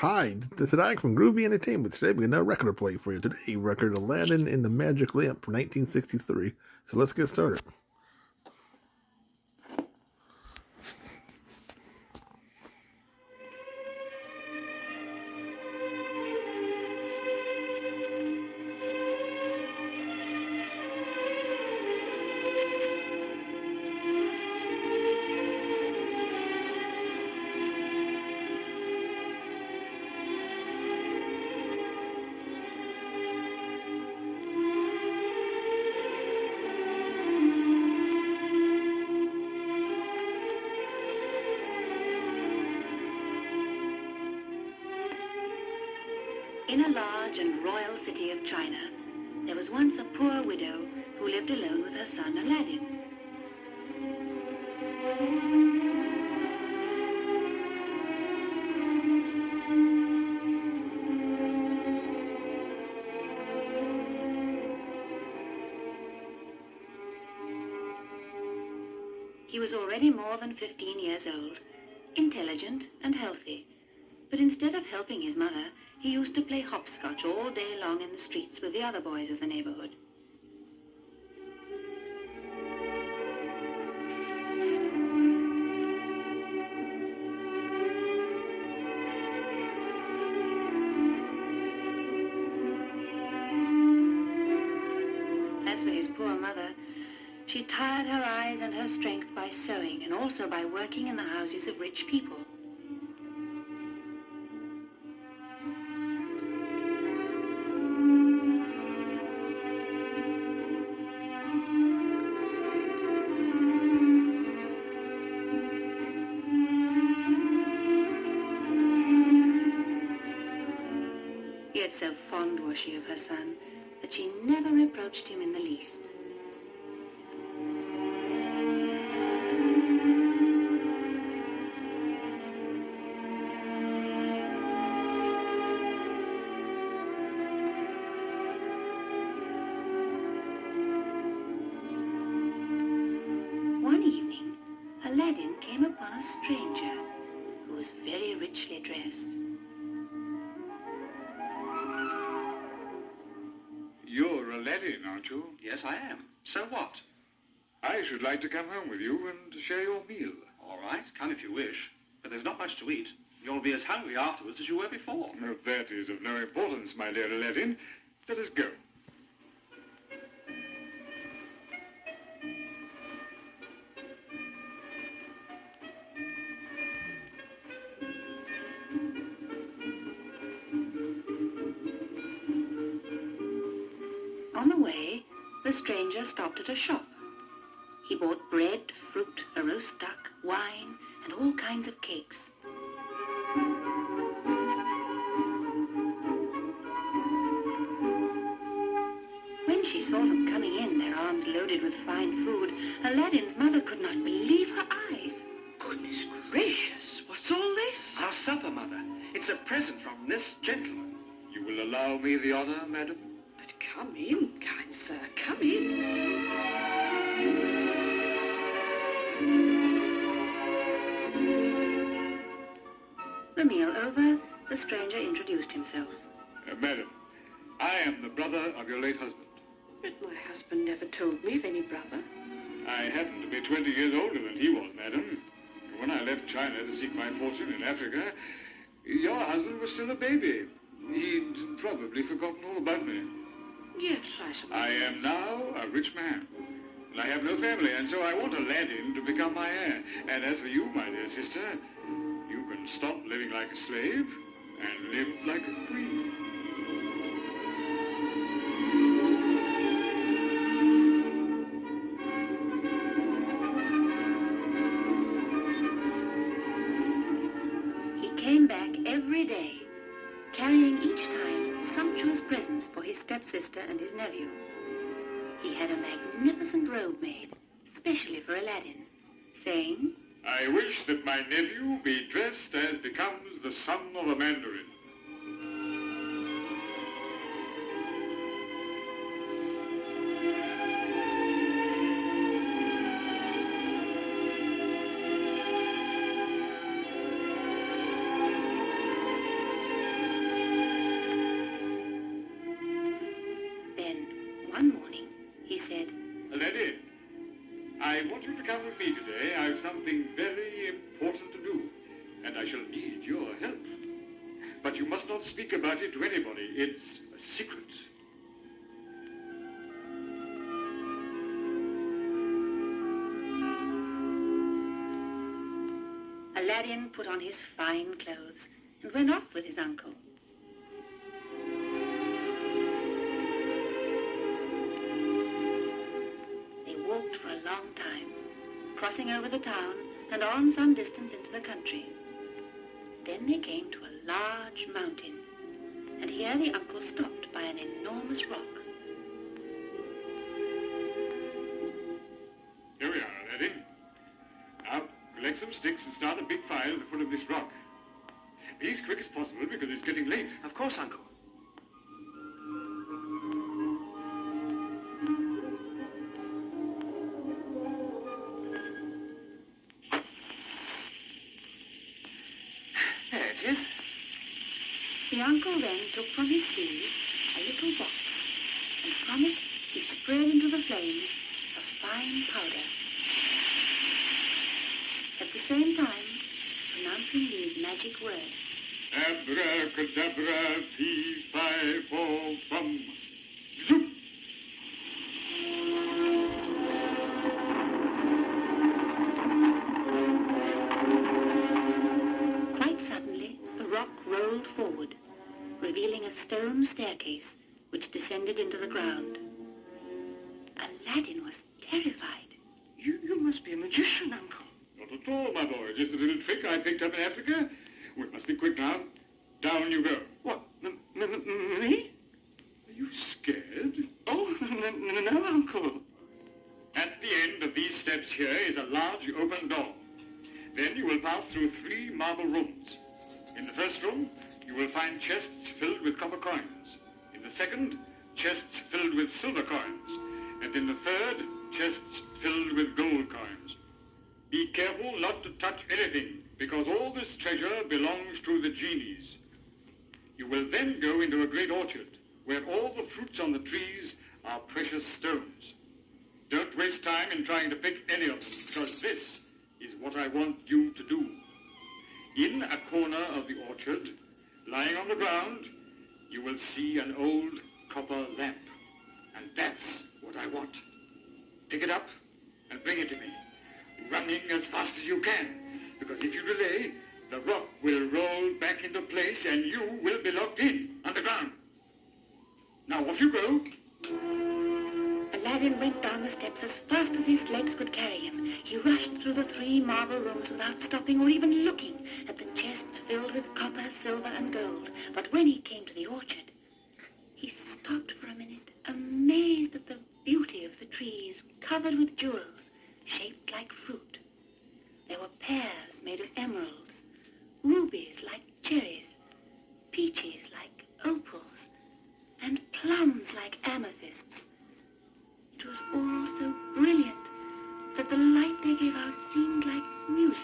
Hi, this is Ike from Groovy Entertainment. Today we got a record to play for you. Today, record Aladdin in the Magic Lamp from 1963. So let's get started. In a large and royal city of China, there was once a poor widow who lived alone with her son Aladdin. He was already more than 15 years old, intelligent and healthy, but instead of helping his mother, he used to play hopscotch all day long in the streets with the other boys of the neighborhood. As for his poor mother, she tired her eyes and her strength by sewing and also by working in the houses of rich people. Yet so fond was she of her son that she never reproached him in the least. One evening, Aladdin came upon a stranger who was very richly dressed. You're Aladdin, aren't you? Yes, I am. So what? I should like to come home with you and share your meal. All right, come if you wish. But there's not much to eat. You'll be as hungry afterwards as you were before. Oh, that is of no importance, my dear Aladdin. Let us go. On the way, the stranger stopped at a shop. He bought bread, fruit, a roast duck, wine, and all kinds of cakes. When she saw them coming in, their arms loaded with fine food, Aladdin's mother could not believe her eyes. Goodness gracious, what's all this? Our supper, Mother. It's a present from this gentleman. You will allow me the honor, madam? But come in, kind sir, come in. The meal over, the stranger introduced himself. Madam, I am the brother of your late husband. But my husband never told me of any brother. I happen to be 20 years older than he was, madam. When I left China to seek my fortune in Africa, your husband was still a baby. He'd probably forgotten all about me. Yes, I suppose. I am now a rich man, and I have no family, and so I want Aladdin to become my heir. And as for you, my dear sister, you can stop living like a slave and live like a queen. He came back every day, carrying each time sumptuous presents for his stepsister and his nephew. He had a magnificent robe made, specially for Aladdin, saying, I wish that my nephew be dressed as becomes the son of a mandarin. will need your help. But you must not speak about it to anybody. It's a secret. Aladdin put on his fine clothes and went off with his uncle. They walked for a long time, crossing over the town and on some distance into the country. Then they came to a large mountain, and here the uncle stopped by an enormous rock. Here we are, Aladdin. Now, collect some sticks and start a big fire at the foot of this rock. Be as quick as possible because it's getting late. Of course, Uncle. There it is. The uncle then took from his sleeve a little box, and from it he spread into the flames a fine powder. At the same time, pronouncing these magic words. Abracadabra, fee, fi, fo, fum. Zoop! Quite suddenly, the rock rolled forward, revealing a stone staircase which descended into the ground. Aladdin was terrified. You must be a magician, Uncle. Not at all, my boy. Just a little trick I picked up in Africa. We must be quick now. Down you go. What? Me? Are you scared? Oh, no, Uncle. At the end of these steps here is a large open door. Then you will pass through 3 marble rooms. In the first room, you will find chests filled with copper coins. In the second, chests filled with silver coins. And in the third, chests filled with gold coins. Be careful not to touch anything, because all this treasure belongs to the genies. You will then go into a great orchard, where all the fruits on the trees are precious stones. Don't waste time in trying to pick any of them, because this is what I want you to do. In a corner of the orchard, lying on the ground, you will see an old copper lamp. And that's what I want. Pick it up and bring it to me, running as fast as you can, because if you delay, the rock will roll back into place and you will be locked in underground. Now off you go. Aladdin went down the steps as fast as his legs could carry him. He rushed through the 3 marble rooms without stopping or even looking at the chests filled with copper, silver, and gold. But when he came to the orchard, he stopped for a minute, amazed at the beauty of the trees covered with jewels shaped like fruit. There were pears made of emeralds, rubies like cherries, peaches like opals, and plums like amethysts. It was all so brilliant that the light they gave out seemed like music.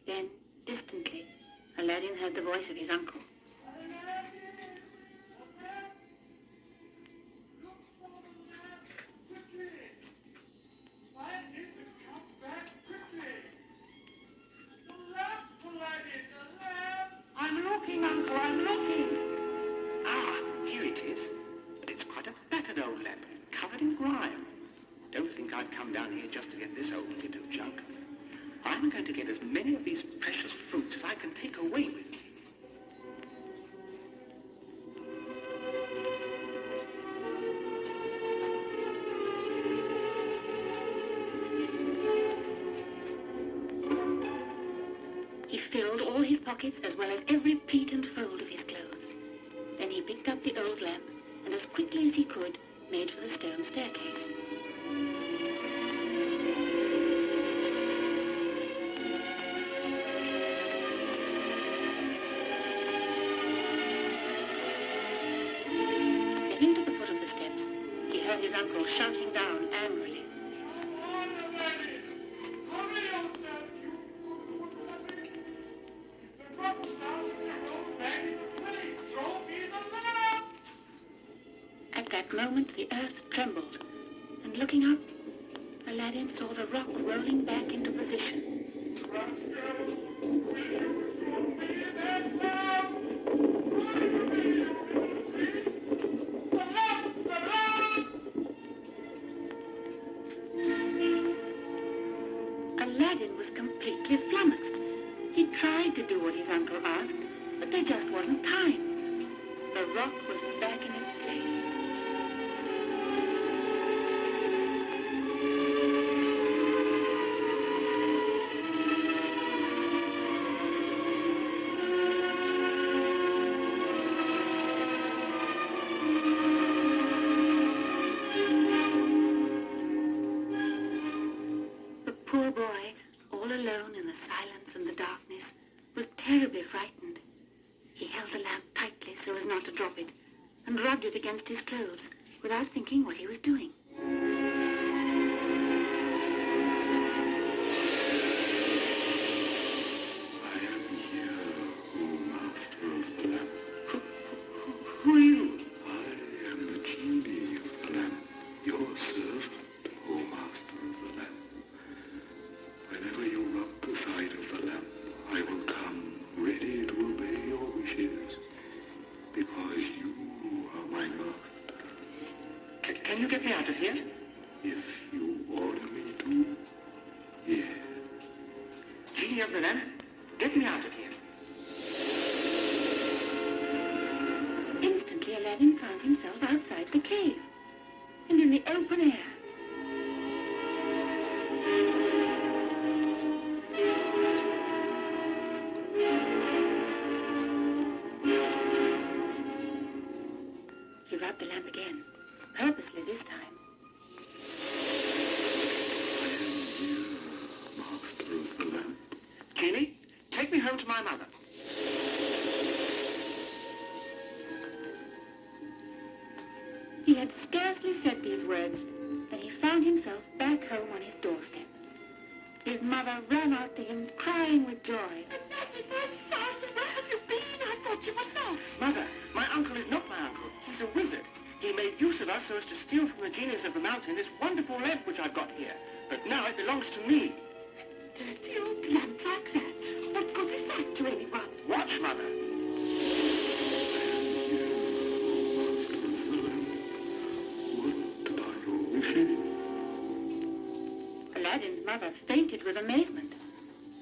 Then, distantly, Aladdin heard the voice of his uncle. I'm looking, Uncle, I'm looking. Ah, here it is. But it's quite a battered old lamp, covered in grime. Don't think I've come down here just to get this old bit of junk. I'm going to get as many of these precious fruits as I can take away with me. He filled all his pockets as well as every pleat and fold of his clothes. Then he picked up the old lamp and as quickly as he could made for the stone staircase. Getting to the foot of the steps, he heard his uncle shouting down angrily. that moment the earth trembled, and looking up, Aladdin saw the rock rolling back into position. Aladdin was completely flummoxed. He tried to do what his uncle asked, but there just wasn't time. The rock was back in its place. The poor boy, all alone in the silence and the darkness, was terribly frightened. He held the lamp tightly so as not to drop it, and rubbed it against his clothes without thinking what he was doing. I am here, O Master of the Lamp. Who are you? I am the genie of the lamp, your servant, O Master of the Lamp. Whenever you rub the side of the lamp, I will come ready to obey your wishes, because you are my master. Can you get me out of here? If you order me to, yes. Genie of the lamp, get me out of here. Instantly, Aladdin found himself outside the cave and in the open air. He rubbed the lamp again, purposely this time. I am here, Master of the Lamp. Genie, take me home to my mother. He had scarcely said these words when he found himself back home on his doorstep. His mother ran out to him, crying with joy. Aladdin, my son, where have you been? I thought you were lost. Mother, my uncle is not my uncle. He's a wizard. He made use of us so as to steal from the genius of the mountain this wonderful lamp which I've got here. But now it belongs to me. Dirty old lamp like that. What good is that to anyone? Watch, Mother. Aladdin's mother fainted with amazement.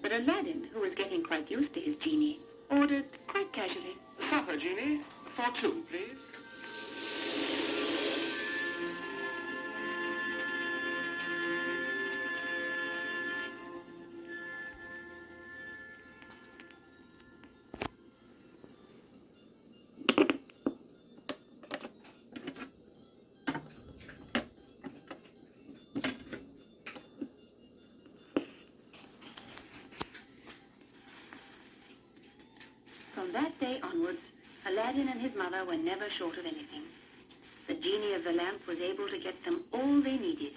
But Aladdin, who was getting quite used to his genie, ordered quite casually, Supper, Genie. For two, please. From that day onwards, Aladdin and his mother were never short of anything. The genie of the lamp was able to get them all they needed.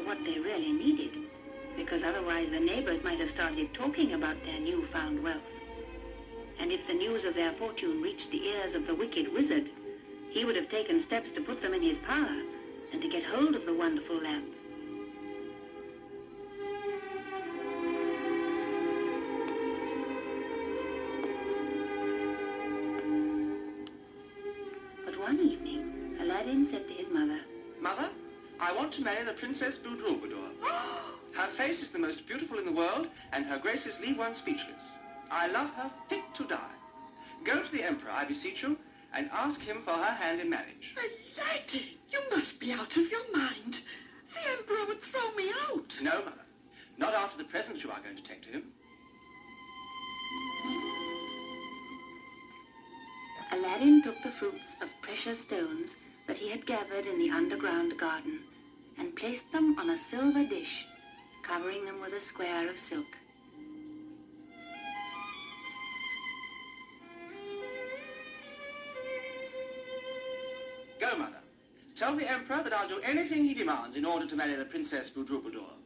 What they really needed, because otherwise the neighbors might have started talking about their newfound wealth. And if the news of their fortune reached the ears of the wicked wizard, he would have taken steps to put them in his power and to get hold of the wonderful lamp. But one evening, Aladdin said to his mother, Mother, I want to marry the Princess Boudroubadour. Her face is the most beautiful in the world, and her graces leave one speechless. I love her fit to die. Go to the Emperor, I beseech you, and ask him for her hand in marriage. Aladdin, you must be out of your mind. The Emperor would throw me out. No, Mother. Not after the presents you are going to take to him. Aladdin took the fruits of precious stones that he had gathered in the underground garden and placed them on a silver dish, covering them with a square of silk. Go, Mother. Tell the Emperor that I'll do anything he demands in order to marry the Princess Budrubadur.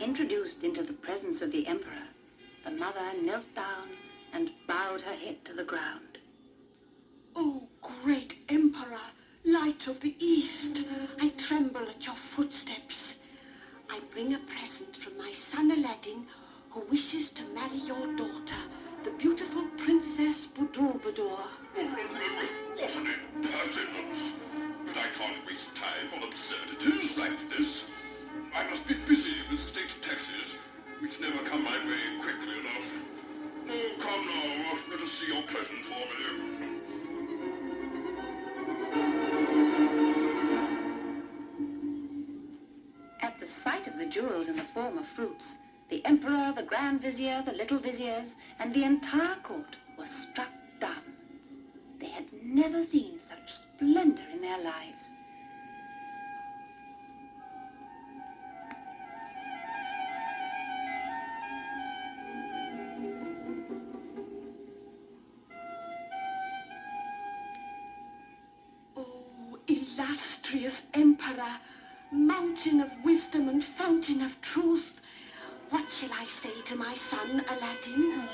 Introduced into the presence of the Emperor, the mother knelt down and bowed her head to the ground. Oh, great Emperor, light of the East, I tremble at your footsteps. I bring a present from my son Aladdin, who wishes to marry your daughter, the beautiful Princess Budrubadur. What an impertinence! But I can't waste time on absurdities like this. I must be busy with state taxes, which never come my way quickly enough. Oh, come now, let us see your present for me. At the sight of the jewels in the form of fruits, the Emperor, the Grand Vizier, the little Viziers, and the entire court were struck dumb. They had never seen such splendor in their lives. Oh, illustrious Emperor, mountain of wisdom and fountain of truth, what shall I say to my son Aladdin?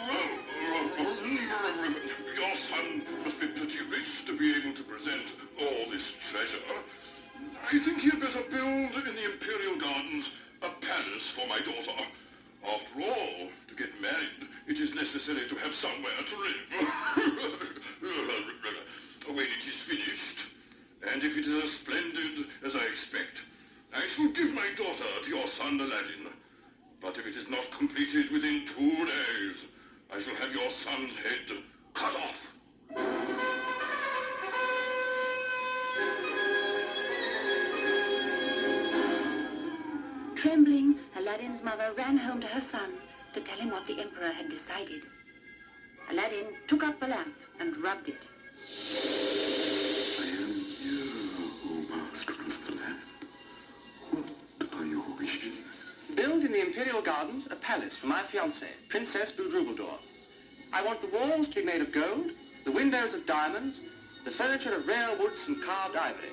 Your son must be pretty rich to be able to present all this treasure. I think he had better build in the Imperial Gardens a palace for my daughter. After all, to get married, it is necessary to have somewhere to live. When it is finished, and if it is as splendid as I expect, I shall give my daughter to your son Aladdin. But if it is not completed within 2 days, I shall have your son's head cut off. Trembling, Aladdin's mother ran home to her son to tell him what the Emperor had decided. Aladdin took up the lamp and rubbed it. I am here, O master of the land. What are your wishes? Build in the Imperial Gardens a palace for my fiancée, Princess Budrubadur. I want the walls to be made of gold, the windows of diamonds, the furniture of rare woods and carved ivory.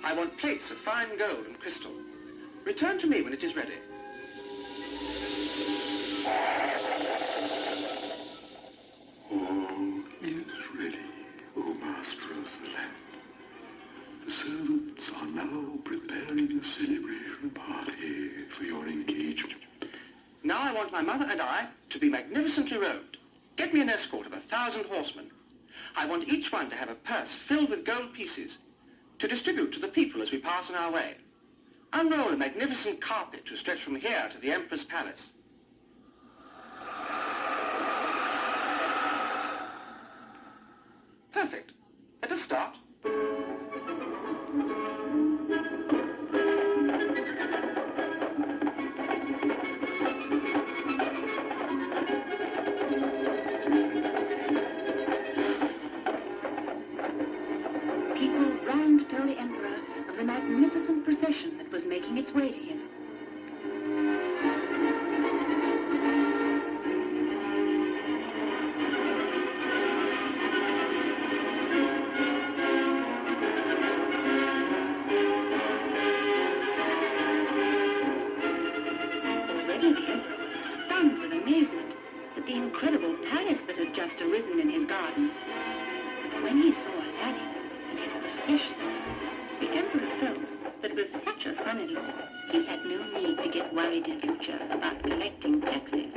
I want plates of fine gold and crystal. Return to me when it is ready. All is ready, O master of the land. The servants are now preparing a celebration party for your engagement. Now I want my mother and I to be magnificently robed. Get me an escort of 1,000 horsemen. I want each one to have a purse filled with gold pieces to distribute to the people as we pass on our way. Unroll a magnificent carpet to stretch from here to the Emperor's palace. Perfect. Let us start. People ran to tell the Emperor of the magnificent procession that was making its way to him. Already the Emperor was stunned with amazement at the incredible palace that had just arisen in his garden. But when he saw Aladdin and his procession, the Emperor felt that with such a son-in-law, he had no need to get worried in future about collecting taxes.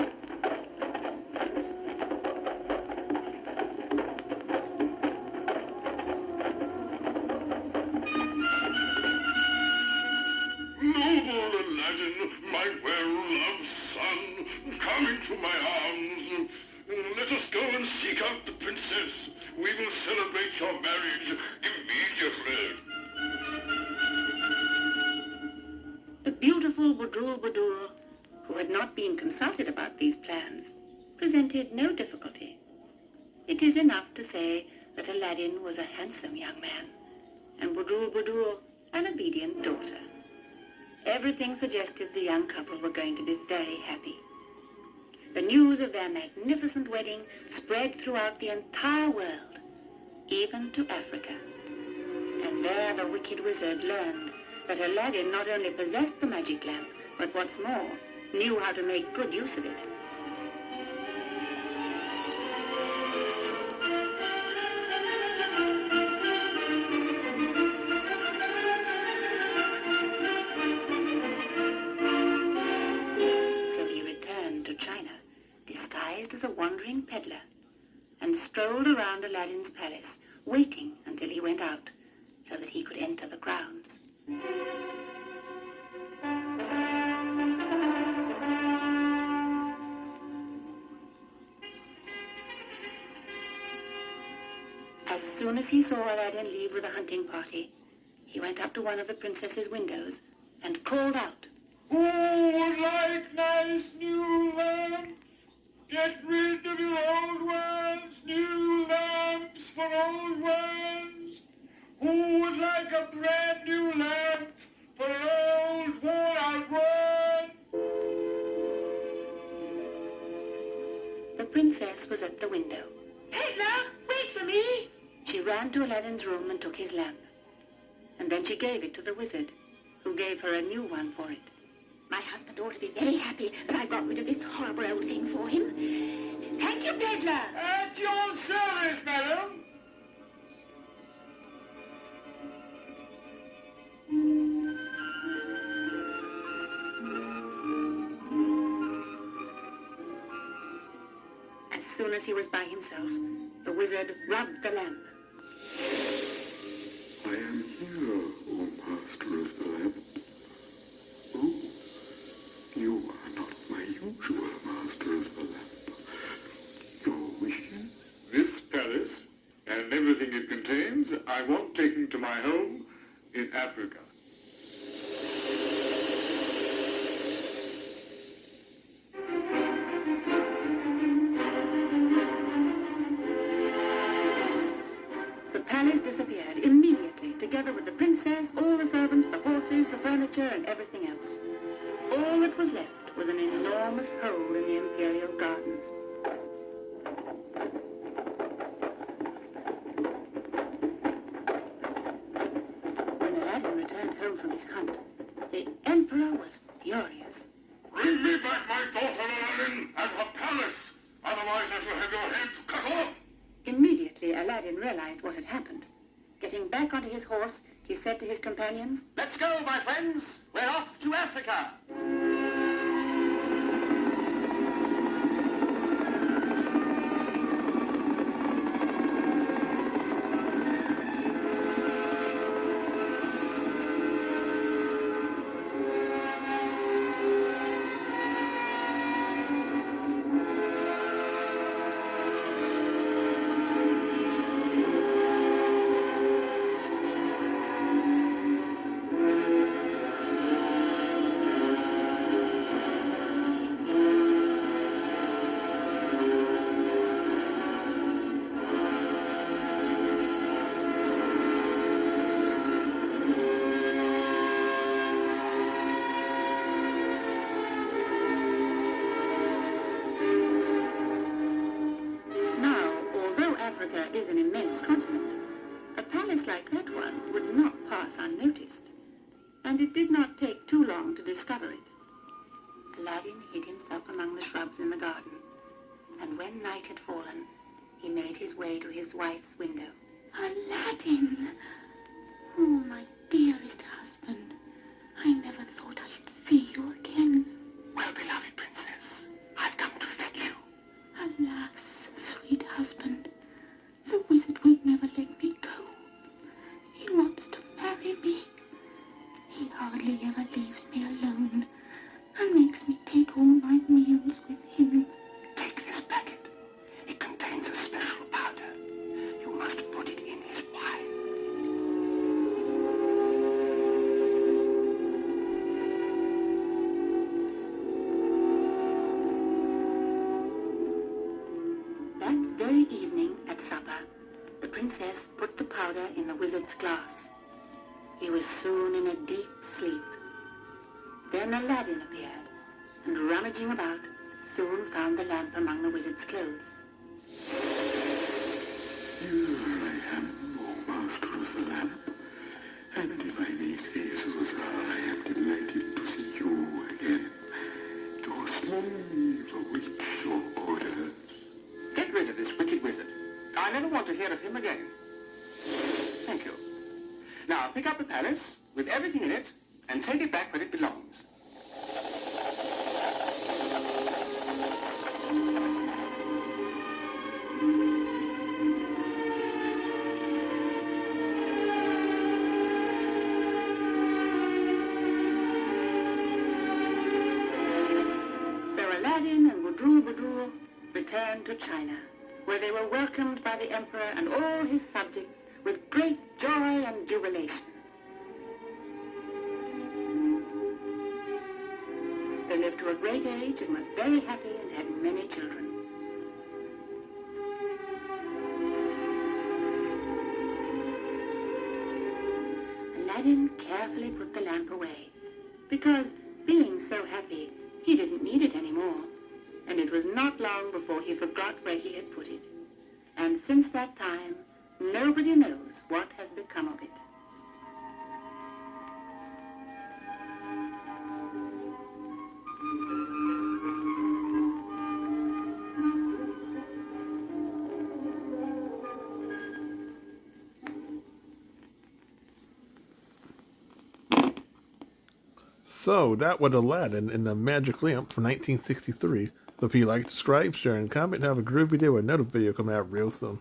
your marriage immediately. The beautiful Budul Budur, who had not been consulted about these plans, presented no difficulty. It is enough to say that Aladdin was a handsome young man, and Budul Budur an obedient daughter. Everything suggested the young couple were going to be very happy. The news of their magnificent wedding spread throughout the entire world, even to Africa. And there the wicked wizard learned that Aladdin not only possessed the magic lamp, but what's more, knew how to make good use of it. So he returned to China, disguised as a wandering peddler, and strolled around Aladdin's palace, waiting until he went out, so that he could enter the grounds. As soon as he saw Aladdin leave with a hunting party, he went up to one of the princess's windows and called out, Who would like nice new lamps? Get rid of your old ones, new lamps for old ones. Who would like a brand new lamp for an old worn-out one? The princess was at the window. Peddler, wait for me! She ran to Aladdin's room and took his lamp. And then she gave it to the wizard, who gave her a new one for it. My husband ought to be very happy that I got rid of this horrible old thing for him. Thank you, Peddler. At your service, madam. As soon as he was by himself, the wizard rubbed the lamp. I am here, O master of the lamp. Oh, you are not my usual master of the lamp. Your wishes? This palace and everything it contains, I want taken to my home in Africa. The palace disappeared immediately, together with the princess, all the servants, the horses, the furniture, and everything else. All that was left was an enormous hole in the imperial gardens. When Aladdin returned home from his hunt, the emperor was furious. Bring me back my daughter Aladdin and her palace. Otherwise I shall have your head cut off. Immediately, Aladdin realized what had happened. Getting back onto his horse, he said to his companions, Let's go, my friends. We're off to Africa. Africa is an immense continent. A palace like that one would not pass unnoticed, and it did not take too long to discover it. Aladdin hid himself among the shrubs in the garden, and when night had fallen, he made his way to his wife's window. Aladdin! Oh, my dearest husband, I never thought I should see you again. Well, beloved princess, I've come to fetch you. Alas, sweet husband, the wizard will never let me go. He wants to marry me. He hardly ever leaves me alone and makes me take all my meals with him. Take this packet. It contains a special powder. You must put it in his princess put the powder in the wizard's glass. He was soon in a deep sleep. Then Aladdin appeared, and rummaging about, soon found the lamp among the wizard's clothes. Here I am, O master of the lamp, and if I may say so, sir, I am delighted to see you again. Your slave awaits your orders. Get rid of this wicked wizard. I never want to hear of him again. Thank you. Now pick up the palace with everything in it and take it back where it belongs. So Aladdin and Budrul returned to China, where they were welcomed by the emperor and all his subjects with great joy and jubilation. They lived to a great age and were very happy and had many children. Aladdin carefully put the lamp away, because, being so happy, he didn't need it anymore, and it was not long before he forgot where he had put it. And since that time, nobody knows what has become of it. So that was Aladdin in the Magic Lamp from 1963. So if you like, subscribe, share, and comment, have a groovy day with another video coming out real soon.